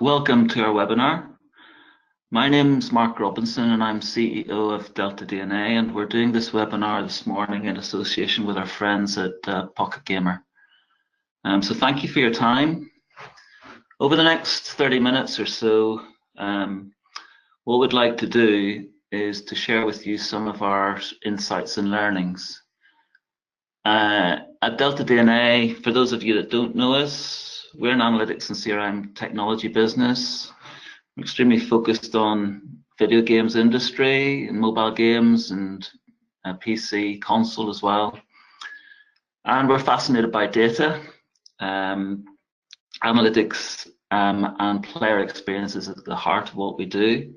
Welcome to our webinar. My name is Mark Robinson and I'm CEO of deltaDNA, and we're doing this webinar this morning in association with our friends at Pocket Gamer. So thank you for your time. Over the next 30 minutes or so, what we'd like to do is to share with you some of our insights and learnings. At deltaDNA, for those of you that don't know us, we're an analytics and CRM technology business. We're extremely focused on video games industry and mobile games and PC, console as well. And we're fascinated by data, analytics, and player experiences at the heart of what we do.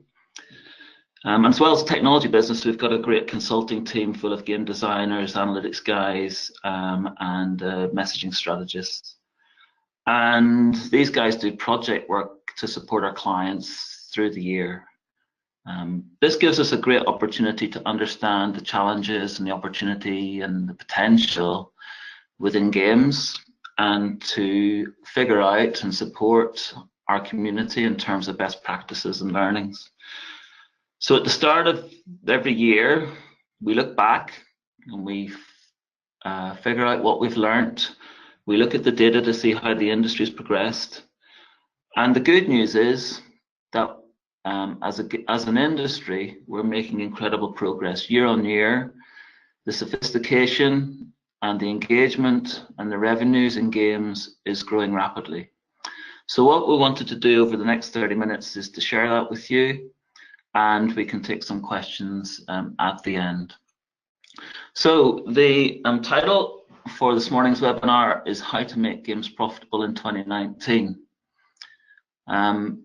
As well as a technology business, we've got a great consulting team full of game designers, analytics guys, and messaging strategists. And these guys do project work to support our clients through the year. This gives us a great opportunity to understand the challenges and the opportunity and the potential within games, and to figure out and support our community in terms of best practices and learnings. So at the start of every year, we look back and we figure out what we've learned. We look at the data to see how the industry's progressed. And the good news is that as an industry, we're making incredible progress year on year. The sophistication and the engagement and the revenues in games is growing rapidly. So what we wanted to do over the next 30 minutes is to share that with you, and we can take some questions at the end. So the title for this morning's webinar is How to Make Games Profitable in 2019. A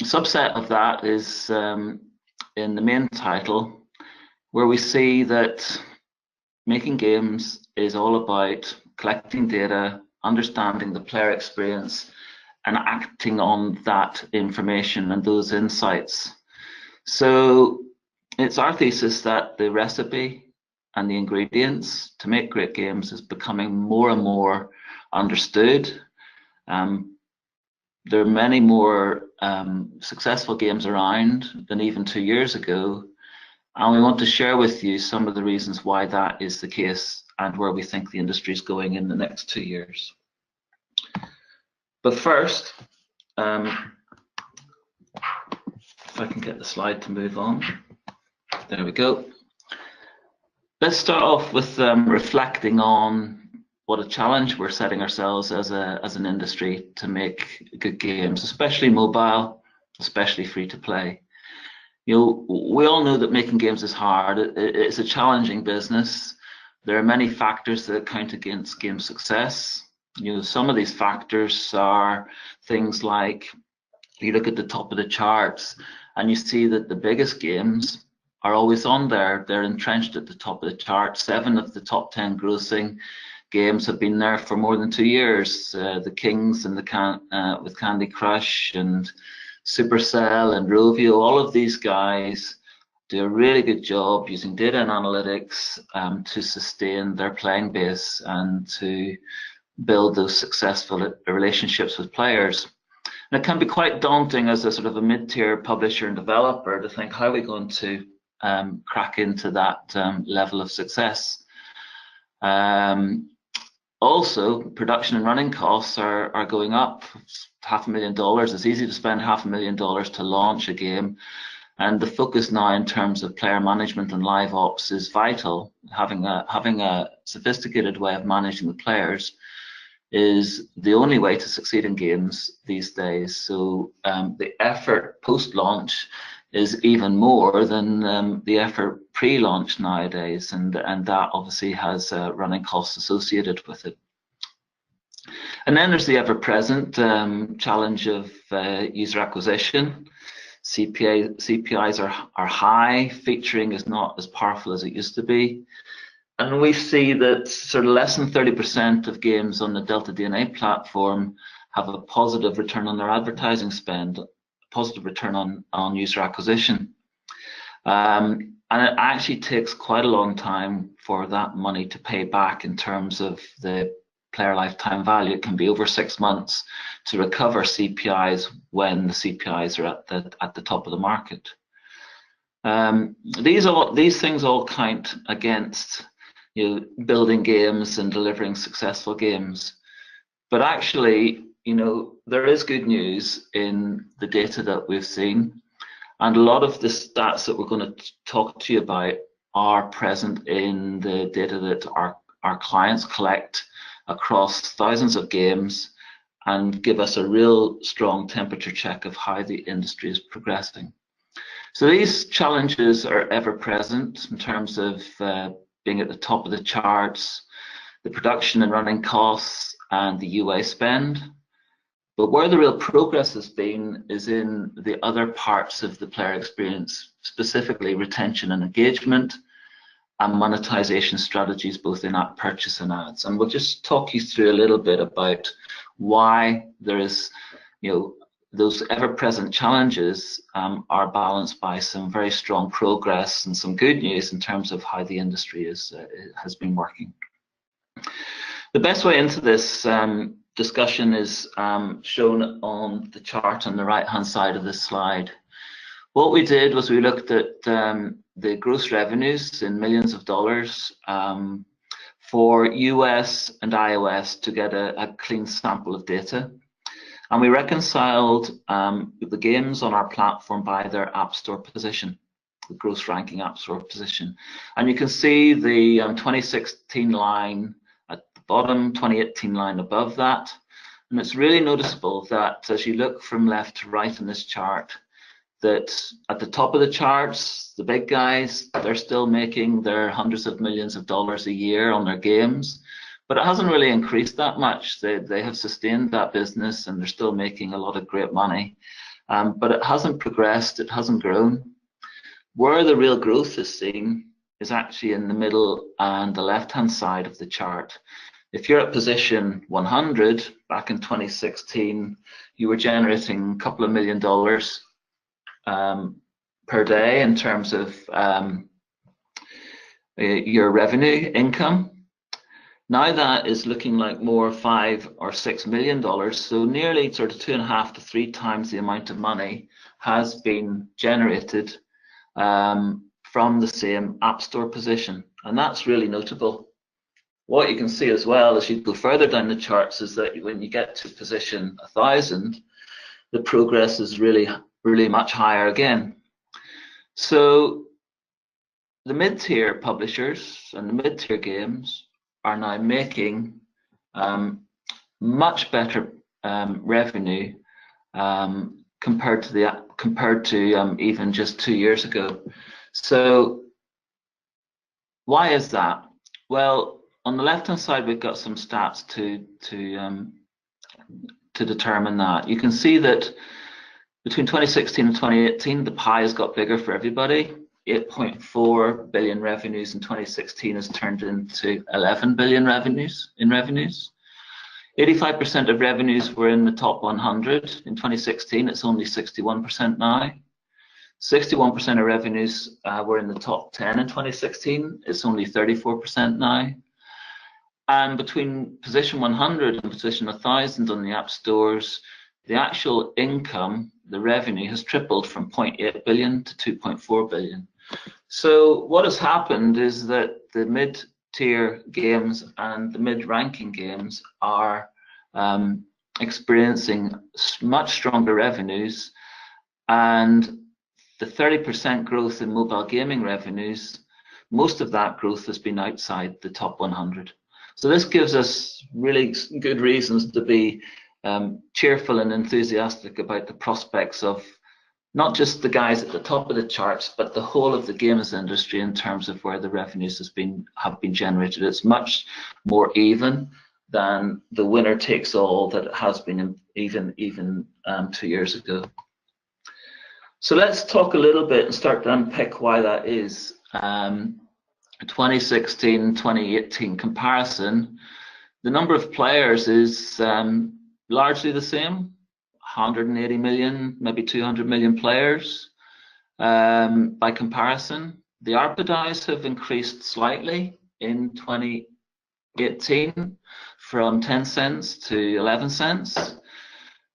subset of that is in the main title, where we see that making games is all about collecting data, understanding the player experience, and acting on that information and those insights. So it's our thesis that the recipe and the ingredients to make great games is becoming more and more understood. There are many more successful games around than even 2 years ago, and we want to share with you some of the reasons why that is the case and where we think the industry is going in the next 2 years. But first, if I can get the slide to move on. There we go. Let's start off with reflecting on what a challenge we're setting ourselves as an industry to make good games, especially mobile, especially free to play. You know, we all know that making games is hard. It's a challenging business. There are many factors that count against game success. You know, some of these factors are things like you look at the top of the charts and you see that the biggest games are always on there. They're entrenched at the top of the chart. 7 of the top 10 grossing games have been there for more than 2 years. The Kings and with Candy Crush and Supercell and Rovio, all of these guys do a really good job using data and analytics to sustain their playing base and to build those successful relationships with players. And it can be quite daunting as a sort of a mid-tier publisher and developer to think, how are we going to crack into that level of success? Also, production and running costs are going up. $500,000. It's easy to spend $500,000 to launch a game, and the focus now in terms of player management and live ops is vital. Having a sophisticated way of managing the players is the only way to succeed in games these days. So the effort post-launch is even more than the effort pre-launch nowadays, and that obviously has running costs associated with it. And then there's the ever-present challenge of user acquisition. CPIs are high, featuring is not as powerful as it used to be, and we see that sort of less than 30% of games on the deltaDNA platform have a positive return on their advertising spend, positive return on user acquisition. And it actually takes quite a long time for that money to pay back in terms of the player lifetime value. It can be over 6 months to recover CPIs when the CPIs are at the top of the market. These things all count against building games and delivering successful games. But actually, there is good news in the data that we've seen, and a lot of the stats that we're going to talk to you about are present in the data that our clients collect across thousands of games and give us a real strong temperature check of how the industry is progressing. So these challenges are ever present in terms of being at the top of the charts, the production and running costs, and the UA spend. But where the real progress has been is in the other parts of the player experience, specifically retention and engagement, and monetization strategies, both in-app purchase and ads. And we'll just talk you through a little bit about why there is, those ever-present challenges are balanced by some very strong progress and some good news in terms of how the industry has been working. The best way into this discussion is shown on the chart on the right-hand side of this slide. What we did was we looked at the gross revenues in millions of dollars for US and iOS to get a clean sample of data. And we reconciled the games on our platform by their App Store position, the gross ranking App Store position. And you can see the 2016 line at the bottom, 2018 line above that. And it's really noticeable that as you look from left to right in this chart, that at the top of the charts, the big guys, they're still making their hundreds of millions of dollars a year on their games, but it hasn't really increased that much. They have sustained that business and they're still making a lot of great money, but it hasn't progressed, it hasn't grown. Where the real growth is seen is actually in the middle and the left-hand side of the chart. If you're at position 100, back in 2016, you were generating a couple of $1 million per day in terms of your revenue income. Now that is looking like more $5 or $6 million, so nearly sort of 2.5 to 3 times the amount of money has been generated from the same App Store position, and that's really notable. What you can see as well as you go further down the charts is that when you get to position 1,000, the progress is really much higher again. So the mid-tier publishers and the mid-tier games are now making much better revenue compared to even just 2 years ago. So why is that? Well, on the left-hand side, we've got some stats to determine that. You can see that between 2016 and 2018, the pie has got bigger for everybody. 8.4 billion revenues in 2016 has turned into 11 billion revenues. 85% of revenues were in the top 100 in 2016. It's only 61% now. 61% of revenues were in the top 10 in 2016. It's only 34% now. And between position 100 and position 1,000 on the app stores, the actual income, the revenue, has tripled from 0.8 billion to 2.4 billion. So what has happened is that the mid-tier games and the mid-ranking games are experiencing much stronger revenues, and the 30% growth in mobile gaming revenues, most of that growth has been outside the top 100. So this gives us really good reasons to be cheerful and enthusiastic about the prospects of not just the guys at the top of the charts, but the whole of the games industry in terms of where the revenues have been generated. It's much more even than the winner takes all that it has been even 2 years ago. So let's talk a little bit and start to unpick why that is. 2016-2018 comparison, the number of players is largely the same. 180 million, maybe 200 million players. By comparison, the ARPDAUs have increased slightly in 2018 from 10 cents to 11 cents.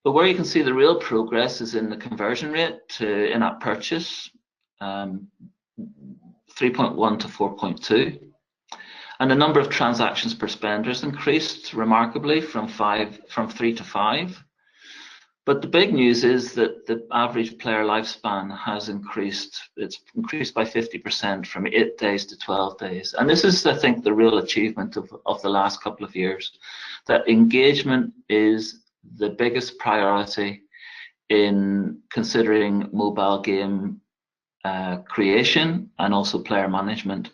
But where you can see the real progress is in the conversion rate to in-app purchase, 3.1 to 4.2. And the number of transactions per spender has increased remarkably from 3 to 5. But the big news is that the average player lifespan has increased. It's increased by 50% from 8 days to 12 days. And this is, I think, the real achievement of the last couple of years, that engagement is the biggest priority in considering mobile game creation and also player management.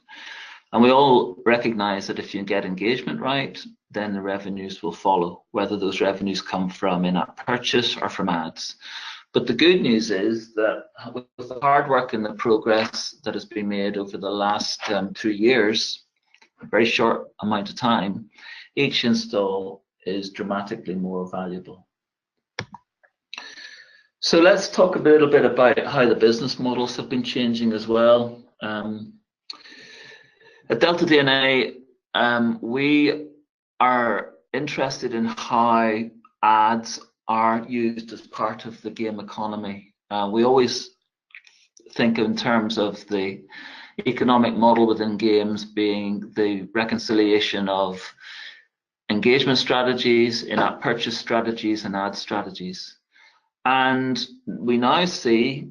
And we all recognize that if you get engagement right, then the revenues will follow, whether those revenues come from in-app purchase or from ads. But the good news is that with the hard work and the progress that has been made over the last 2 years, a very short amount of time, each install is dramatically more valuable. So let's talk a little bit about how the business models have been changing as well. At deltaDNA, we are interested in how ads are used as part of the game economy. We always think in terms of the economic model within games being the reconciliation of engagement strategies, in-app purchase strategies, and ad strategies. And we now see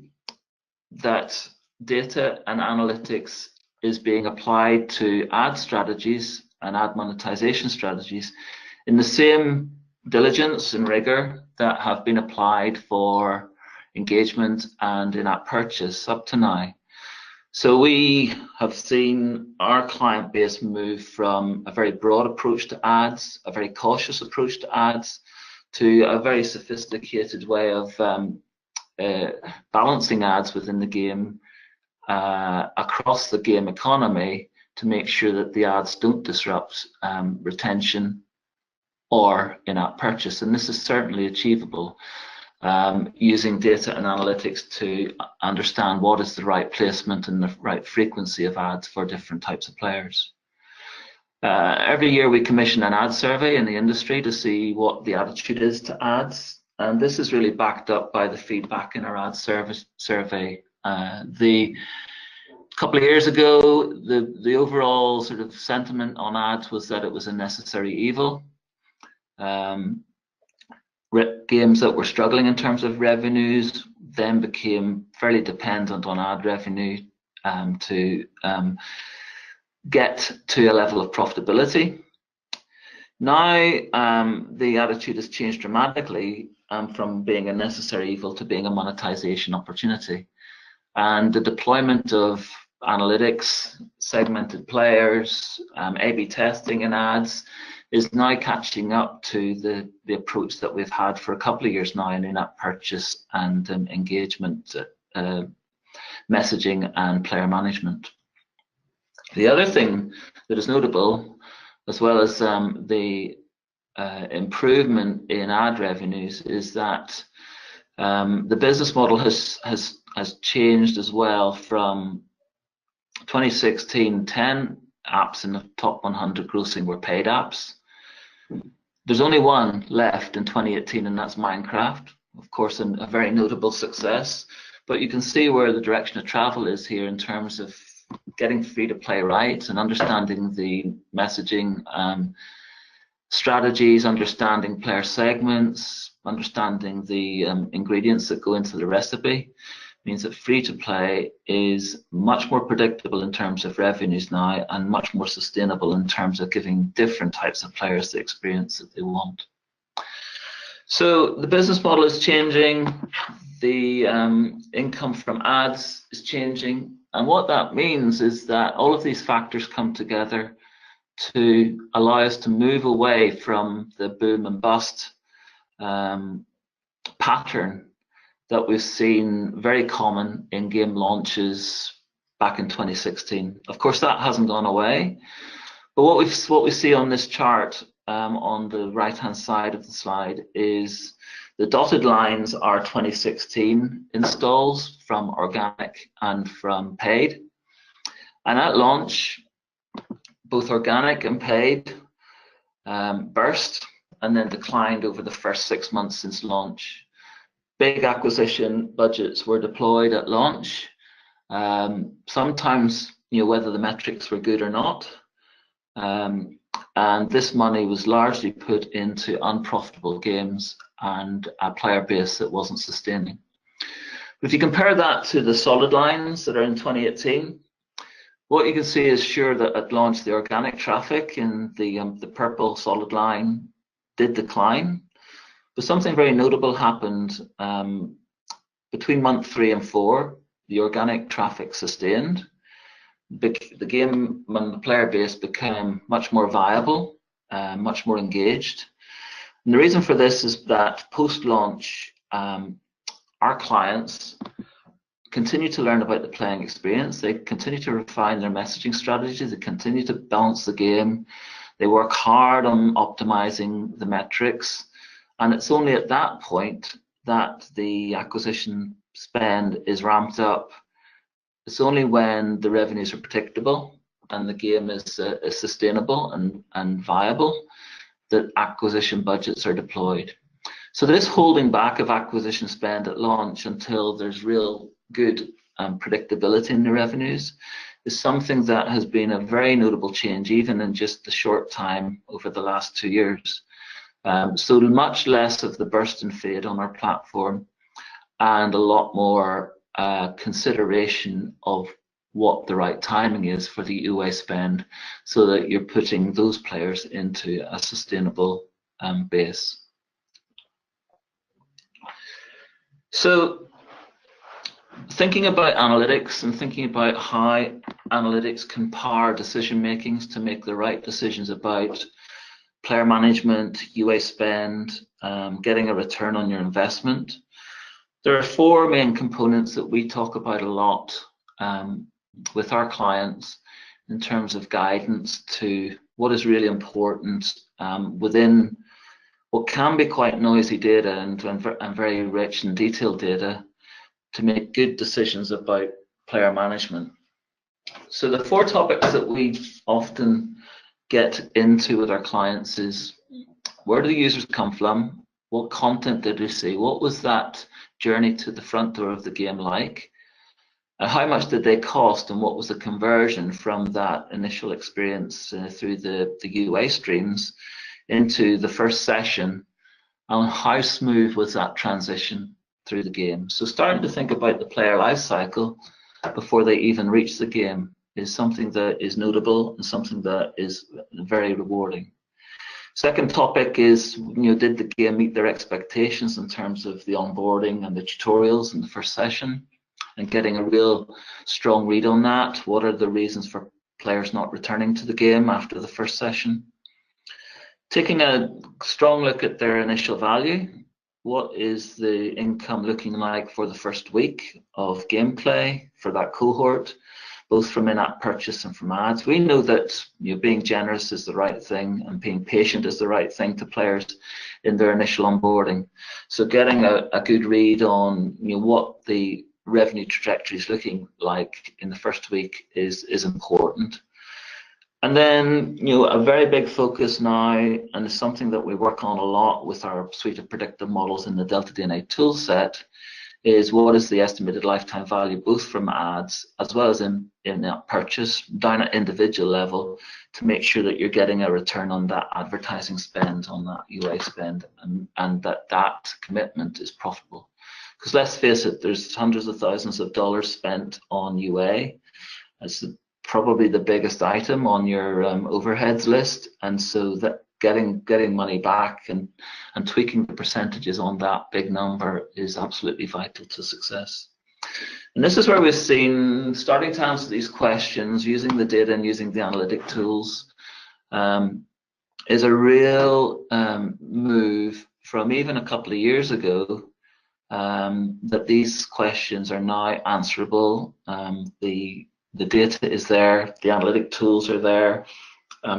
that data and analytics is being applied to ad strategies and ad monetization strategies in the same diligence and rigor that have been applied for engagement and in-app purchase up to now. So we have seen our client base move from a very broad approach to ads, a very cautious approach to ads, to a very sophisticated way of balancing ads within the game across the game economy to make sure that the ads don't disrupt retention or in-app purchase. And this is certainly achievable using data and analytics to understand what is the right placement and the right frequency of ads for different types of players. Every year we commission an ad survey in the industry to see what the attitude is to ads, and this is really backed up by the feedback in our ad survey. The couple of years ago, the overall sort of sentiment on ads was that it was a necessary evil. Games that were struggling in terms of revenues then became fairly dependent on ad revenue to get to a level of profitability. Now the attitude has changed dramatically from being a necessary evil to being a monetization opportunity. And the deployment of analytics, segmented players, A/B testing in ads is now catching up to the approach that we've had for a couple of years now in in-app purchase and engagement, messaging and player management. The other thing that is notable, as well as the improvement in ad revenues, is that the business model has changed as well. From 2016, 10 apps in the top 100 grossing were paid apps. There's only one left in 2018, and that's Minecraft. Of course, a very notable success. But you can see where the direction of travel is here in terms of getting free to play right and understanding the messaging strategies, understanding player segments, understanding the ingredients that go into the recipe. Means that free to play is much more predictable in terms of revenues now, and much more sustainable in terms of giving different types of players the experience that they want. So the business model is changing, the income from ads is changing, and what that means is that all of these factors come together to allow us to move away from the boom and bust pattern that we've seen very common in game launches back in 2016. Of course, that hasn't gone away, but what we see on this chart on the right-hand side of the slide is the dotted lines are 2016 installs from organic and from paid. And at launch, both organic and paid burst and then declined over the first 6 months since launch. Big acquisition budgets were deployed at launch. Sometimes, whether the metrics were good or not. And this money was largely put into unprofitable games and a player base that wasn't sustaining. If you compare that to the solid lines that are in 2018, what you can see is sure that at launch the organic traffic in the purple solid line did decline, but something very notable happened between month 3 and 4. The organic traffic sustained. The game and the player base became much more viable, much more engaged. And the reason for this is that post-launch, our clients continue to learn about the playing experience. They continue to refine their messaging strategies. They continue to balance the game. They work hard on optimizing the metrics. And it's only at that point that the acquisition spend is ramped up. It's only when the revenues are predictable and the game is sustainable and viable that acquisition budgets are deployed. So this holding back of acquisition spend at launch until there's real good predictability in the revenues is something that has been a very notable change, even in just the short time over the last 2 years. So much less of the burst and fade on our platform, and a lot more consideration of what the right timing is for the UA spend, so that you're putting those players into a sustainable base. So thinking about analytics and thinking about how analytics can power decision makings to make the right decisions about player management, UA spend, getting a return on your investment. There are 4 main components that we talk about a lot with our clients in terms of guidance to what is really important within what can be quite noisy data and very rich and detailed data to make good decisions about player management. So the 4 topics that we often get into with our clients is: where do the users come from? What content did they see? What was that journey to the front door of the game like? And how much did they cost, and what was the conversion from that initial experience through the UA streams into the first session, and how smooth was that transition through the game? So starting to think about the player life cycle before they even reach the game is something that is notable and something that is very rewarding. Second topic is, did the game meet their expectations in terms of the onboarding and the tutorials in the first session, and getting a real strong read on that. What are the reasons for players not returning to the game after the first session? Taking a strong look at their initial value. What is the income looking like for the first week of gameplay for that cohort, both from in-app purchase and from ads? We know that being generous is the right thing, and being patient is the right thing to players in their initial onboarding. So getting a good read on what the revenue trajectory is looking like in the first week is important. And then a very big focus now, and it's something that we work on a lot with our suite of predictive models in the deltaDNA tool set, is what is the estimated lifetime value, both from ads as well as in that purchase, down at individual level, to make sure that you're getting a return on that advertising spend, on that UA spend, and that commitment is profitable. Because let's face it, there's hundreds of thousands of dollars spent on UA. It's probably the biggest item on your overheads list, and so that getting money back and tweaking the percentages on that big number is absolutely vital to success. And this is where we've seen, starting to answer these questions using the data and using the analytic tools, is a real move from even a couple of years ago, that these questions are now answerable. The data is there, the analytic tools are there.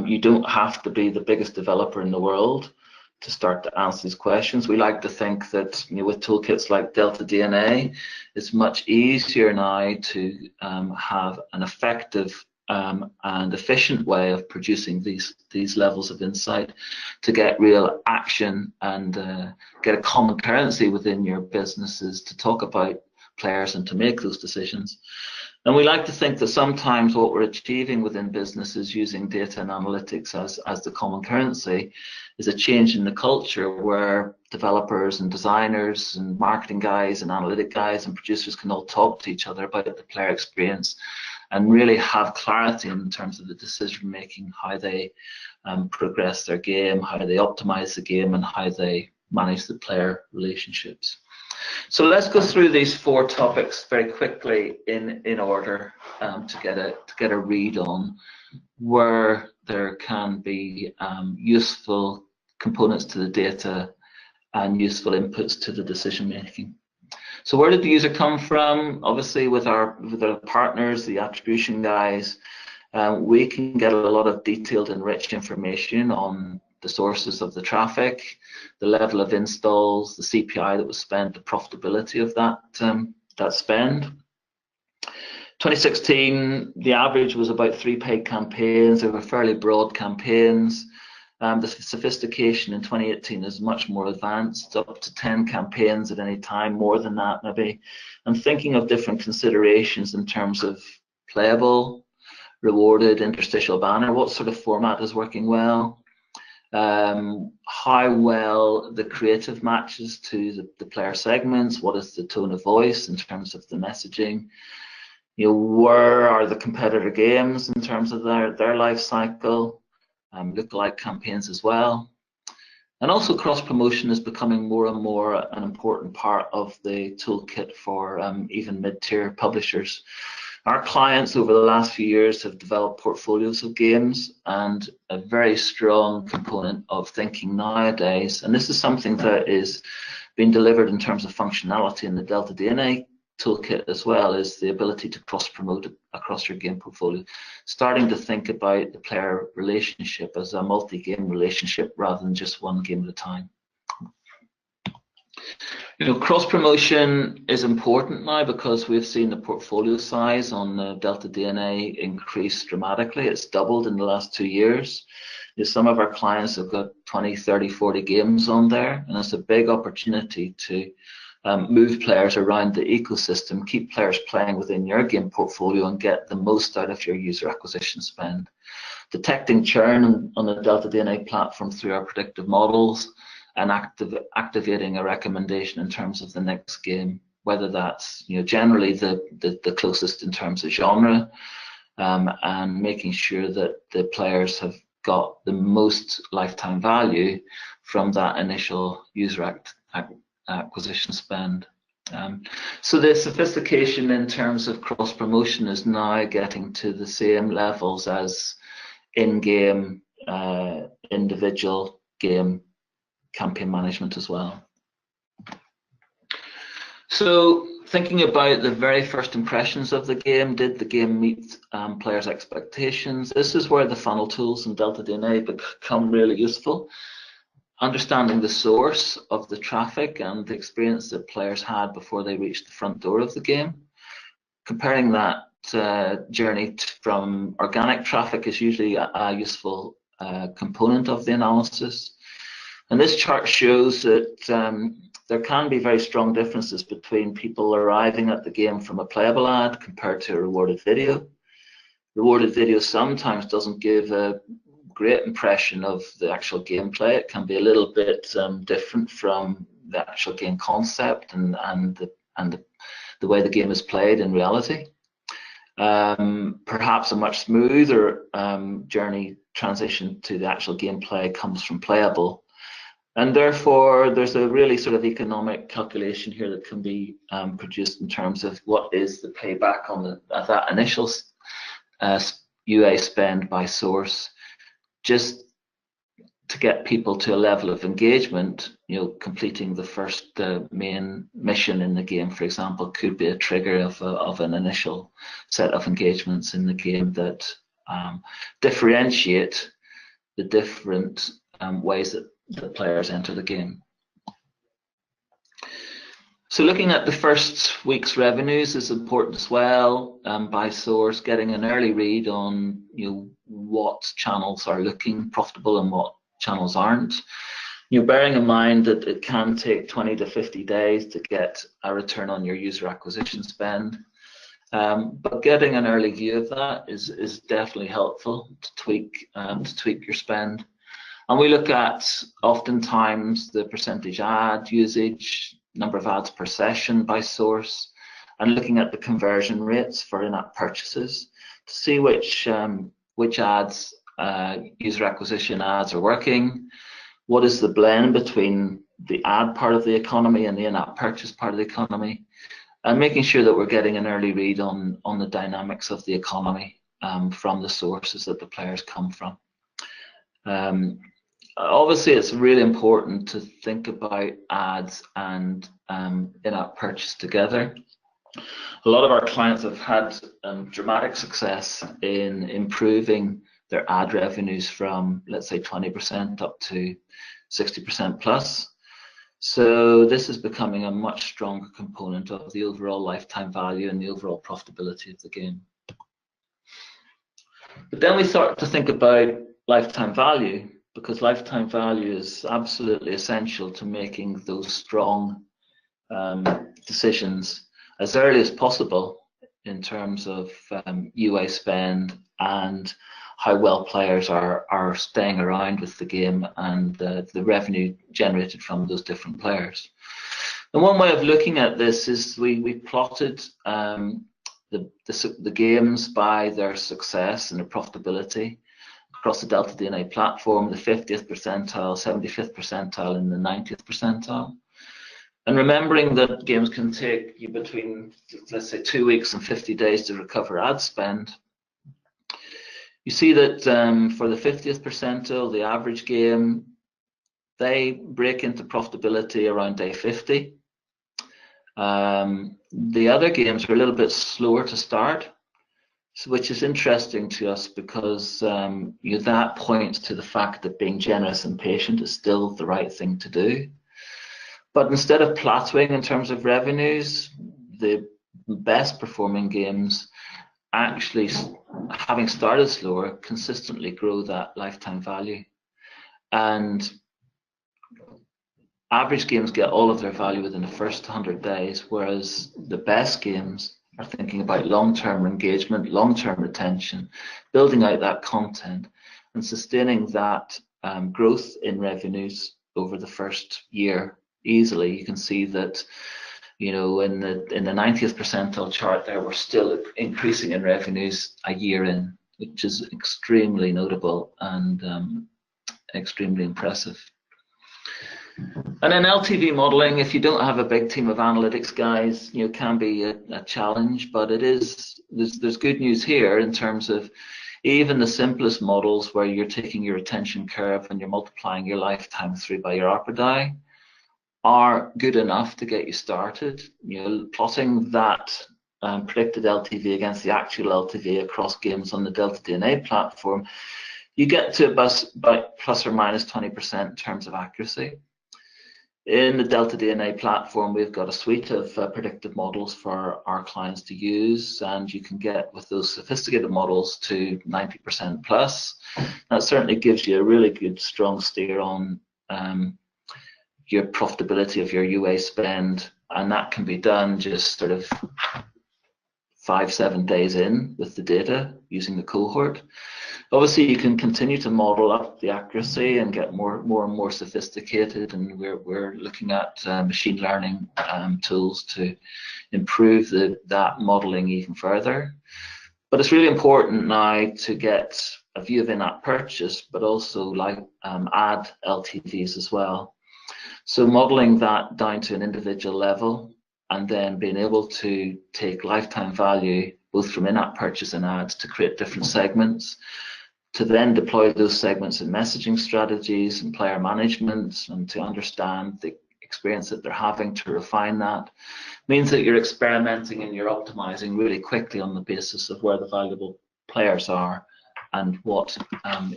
You don't have to be the biggest developer in the world to start to answer these questions. We like to think that with toolkits like deltaDNA, it's much easier now to have an effective and efficient way of producing these levels of insight to get real action and get a common currency within your businesses to talk about players and to make those decisions. And we like to think that sometimes what we're achieving within businesses using data and analytics as the common currency is a change in the culture where developers and designers and marketing guys and analytic guys and producers can all talk to each other about the player experience and really have clarity in terms of the decision making, how they progress their game, how they optimize the game, and how they manage the player relationships. So let's go through these 4 topics very quickly in order to get a read on where there can be useful components to the data and useful inputs to the decision making. So where did the user come from? Obviously with our partners, the attribution guys, we can get a lot of detailed and rich information on the sources of the traffic, the level of installs, the CPI that was spent, the profitability of that spend. 2016, the average was about 3 paid campaigns. They were fairly broad campaigns. The sophistication in 2018 is much more advanced, up to 10 campaigns at any time, more than that maybe. And thinking of different considerations in terms of playable, rewarded, interstitial banner, what sort of format is working well, how well the creative matches to the player segments, what is the tone of voice in terms of the messaging, where are the competitor games in terms of their life cycle, lookalike campaigns as well. And also cross-promotion is becoming more and more an important part of the toolkit for even mid-tier publishers. Our clients over the last few years have developed portfolios of games, and a very strong component of thinking nowadays, and this is something that is being delivered in terms of functionality in the deltaDNA toolkit as well, is the ability to cross-promote across your game portfolio, starting to think about the player relationship as a multi-game relationship rather than just one game at a time. Cross-promotion is important now because we've seen the portfolio size on deltaDNA increase dramatically. It's doubled in the last 2 years. Some of our clients have got 20, 30, 40 games on there, and it's a big opportunity to move players around the ecosystem, keep players playing within your game portfolio, and get the most out of your user acquisition spend. Detecting churn on the deltaDNA platform through our predictive models, and activating a recommendation in terms of the next game, whether that's generally the closest in terms of genre, and making sure that the players have got the most lifetime value from that initial user acquisition spend. So the sophistication in terms of cross promotion is now getting to the same levels as in-game individual game campaign management as well. So thinking about the very first impressions of the game, did the game meet players' expectations? This is where the funnel tools in deltaDNA become really useful. Understanding the source of the traffic and the experience that players had before they reached the front door of the game. Comparing that journey from organic traffic is usually a useful component of the analysis. And this chart shows that there can be very strong differences between people arriving at the game from a playable ad compared to a rewarded video. Rewarded video sometimes doesn't give a great impression of the actual gameplay. It can be a little bit different from the actual game concept and the way the game is played in reality. Perhaps a much smoother journey transition to the actual gameplay comes from playable. And therefore, there's a really sort of economic calculation here that can be produced in terms of what is the payback on that initial UA spend by source, just to get people to a level of engagement. Completing the first main mission in the game, for example, could be a trigger of an initial set of engagements in the game that differentiate the different ways that the players enter the game. So looking at the first week's revenues is important as well, by source, getting an early read on what channels are looking profitable and what channels aren't. Bearing in mind that it can take 20 to 50 days to get a return on your user acquisition spend. But getting an early view of that is definitely helpful to tweak your spend. And we look at oftentimes the percentage ad usage, number of ads per session by source, and looking at the conversion rates for in-app purchases to see which ads, user acquisition ads, are working. What is the blend between the ad part of the economy and the in-app purchase part of the economy, and making sure that we're getting an early read on the dynamics of the economy from the sources that the players come from. Obviously, it's really important to think about ads and in-app purchase together. A lot of our clients have had dramatic success in improving their ad revenues from, let's say, 20% up to 60% plus. So this is becoming a much stronger component of the overall lifetime value and the overall profitability of the game. But then we start to think about lifetime value, because lifetime value is absolutely essential to making those strong decisions as early as possible in terms of UA spend and how well players are staying around with the game and the revenue generated from those different players. And one way of looking at this is we plotted the games by their success and their profitability across the deltaDNA platform, the 50th percentile, 75th percentile, and the 90th percentile. And remembering that games can take you between, let's say, 2 weeks and 50 days to recover ad spend, you see that for the 50th percentile, the average game, they break into profitability around day 50. The other games are a little bit slower to start, which is interesting to us because that points to the fact that being generous and patient is still the right thing to do. But instead of plateauing in terms of revenues, the best performing games actually, having started slower, consistently grow that lifetime value. And average games get all of their value within the first 100 days, whereas the best games are thinking about long-term engagement, long-term retention, building out that content and sustaining that growth in revenues over the first year easily. You can see that, in the 90th percentile chart there, we're still increasing in revenues a year in, which is extremely notable and extremely impressive. And then LTV modeling, if you don't have a big team of analytics guys, can be a challenge, but there's good news here in terms of even the simplest models where you're taking your retention curve and you're multiplying your lifetime through by your ARPA are good enough to get you started. Plotting that predicted LTV against the actual LTV across games on the deltaDNA platform, you get to about plus or minus 20% in terms of accuracy. In the deltaDNA platform, we've got a suite of predictive models for our clients to use, and you can get, with those sophisticated models, to 90% plus. That certainly gives you a really good, strong steer on your profitability of your UA spend, and that can be done just sort of 5-7 days in with the data using the cohort. Obviously, you can continue to model up the accuracy and get more and more sophisticated, and we're looking at machine learning tools to improve that modeling even further. But it's really important now to get a view of in-app purchase, but also ad LTVs as well. So modeling that down to an individual level, and then being able to take lifetime value both from in-app purchase and ads to create different segments, to then deploy those segments in messaging strategies and player management, and to understand the experience that they're having, to refine that, means that you're experimenting and you're optimizing really quickly on the basis of where the valuable players are and what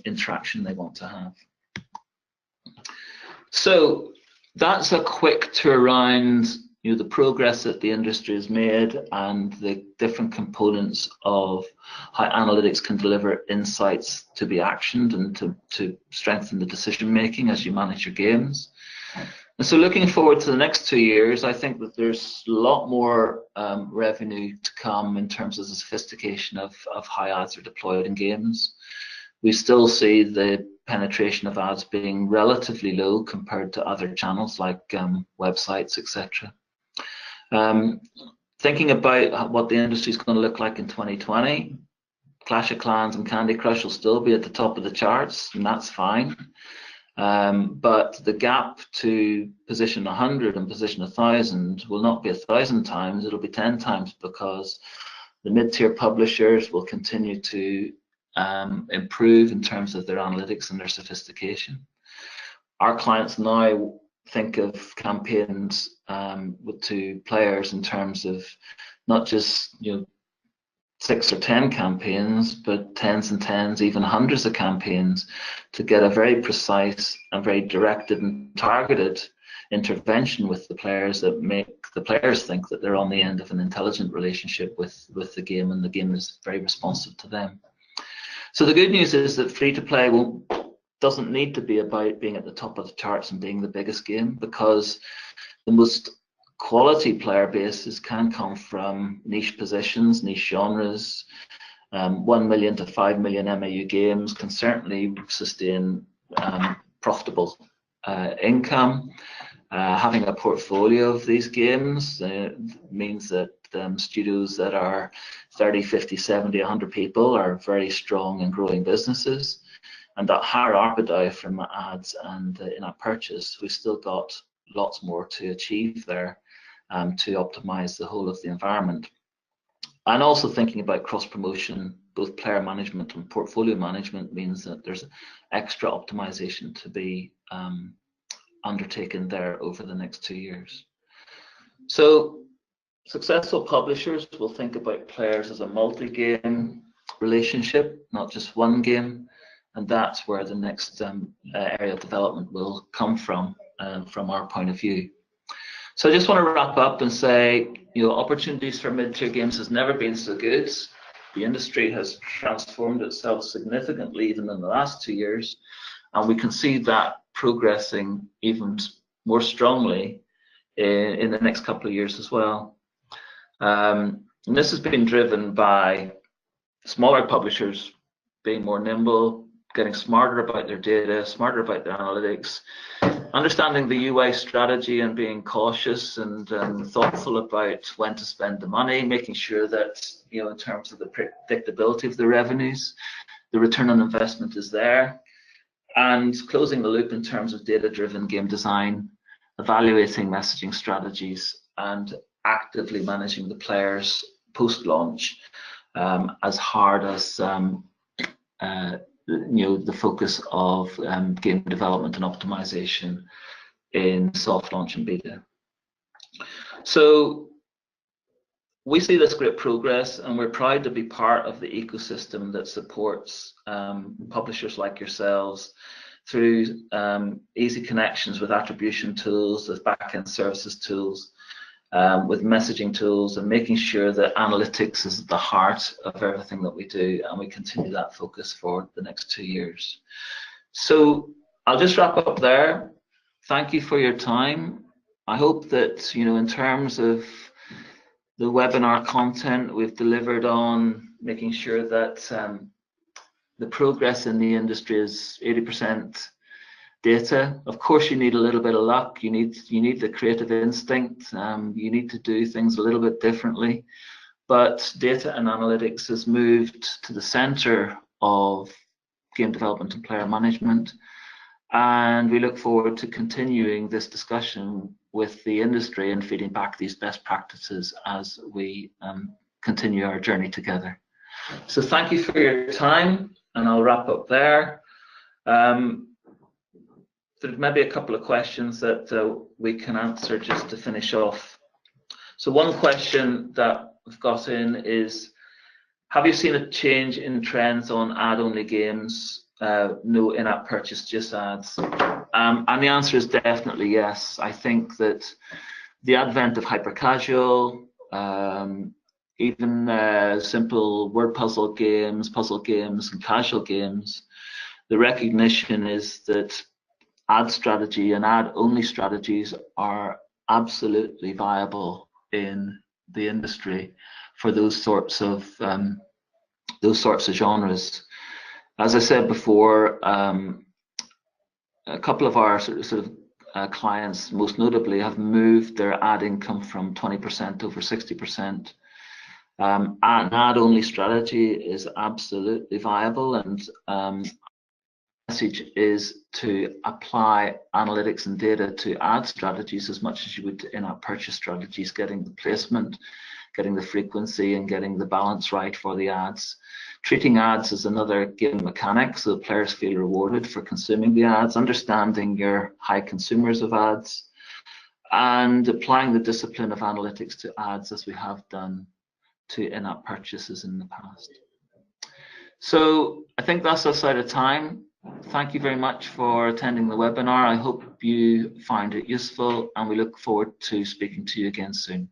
interaction they want to have. So that's a quick tour around the progress that the industry has made and the different components of how analytics can deliver insights to be actioned and to strengthen the decision making as you manage your games. And so looking forward to the next 2 years, I think that there's a lot more revenue to come in terms of the sophistication of how ads are deployed in games. We still see the penetration of ads being relatively low compared to other channels like websites, etc. Thinking about what the industry is going to look like in 2020, Clash of Clans and Candy Crush will still be at the top of the charts, and that's fine. But the gap to position 100 and position 1,000 will not be 1,000 times, it'll be 10 times, because the mid-tier publishers will continue to improve in terms of their analytics and their sophistication. Our clients now think of campaigns to players in terms of not just 6 or 10 campaigns, but tens and tens, even hundreds of campaigns, to get a very precise and very directed and targeted intervention with the players that make the players think that they're on the end of an intelligent relationship with the game, and the game is very responsive to them. So the good news is that free-to-play doesn't need to be about being at the top of the charts and being the biggest game, because the most quality player bases can come from niche positions, niche genres. 1 million to 5 million MAU games can certainly sustain profitable income. Having a portfolio of these games means that studios that are 30, 50, 70, 100 people are very strong and growing businesses. And that higher ARPA from ads and in-app purchase, we've still got lots more to achieve there to optimize the whole of the environment. And also thinking about cross-promotion, both player management and portfolio management, means that there's extra optimization to be undertaken there over the next 2 years. So successful publishers will think about players as a multi-game relationship, not just one game, and that's where the next area of development will come from our point of view. So I just want to wrap up and say, opportunities for mid-tier games has never been so good. The industry has transformed itself significantly even in the last 2 years, and we can see that progressing even more strongly in the next couple of years as well. And this has been driven by smaller publishers being more nimble, getting smarter about their data, smarter about their analytics, understanding the UI strategy and being cautious and thoughtful about when to spend the money, making sure that, in terms of the predictability of the revenues, the return on investment is there, and closing the loop in terms of data-driven game design, evaluating messaging strategies, and actively managing the players post-launch as hard as the focus of game development and optimization in soft launch and beta. So we see this great progress, and we're proud to be part of the ecosystem that supports publishers like yourselves through easy connections with attribution tools, with backend services tools, with messaging tools, and making sure that analytics is at the heart of everything that we do, and we continue that focus for the next 2 years. So I'll just wrap up there. Thank you for your time. I hope that, in terms of the webinar content, we've delivered on making sure that the progress in the industry is 80% data. Of course, you need a little bit of luck. You need the creative instinct. You need to do things a little bit differently. But data and analytics has moved to the center of game development and player management. And we look forward to continuing this discussion with the industry and feeding back these best practices as we continue our journey together. So thank you for your time, and I'll wrap up there. There's maybe a couple of questions that we can answer just to finish off. So one question that we've got in is, have you seen a change in trends on ad-only games? No in-app purchase, just ads. And the answer is definitely yes. I think that the advent of hyper-casual, even simple word puzzle games, and casual games, the recognition is that ad strategy and ad-only strategies are absolutely viable in the industry for those sorts of genres. As I said before, a couple of our clients, most notably, have moved their ad income from 20% over 60%. An ad-only strategy is absolutely viable, and message is to apply analytics and data to ad strategies as much as you would to in-app purchase strategies, getting the placement, getting the frequency, and getting the balance right for the ads. Treating ads as another game mechanic so players feel rewarded for consuming the ads, understanding your high consumers of ads, and applying the discipline of analytics to ads as we have done to in-app purchases in the past. So I think that's us out of time. Thank you very much for attending the webinar. I hope you find it useful, and we look forward to speaking to you again soon.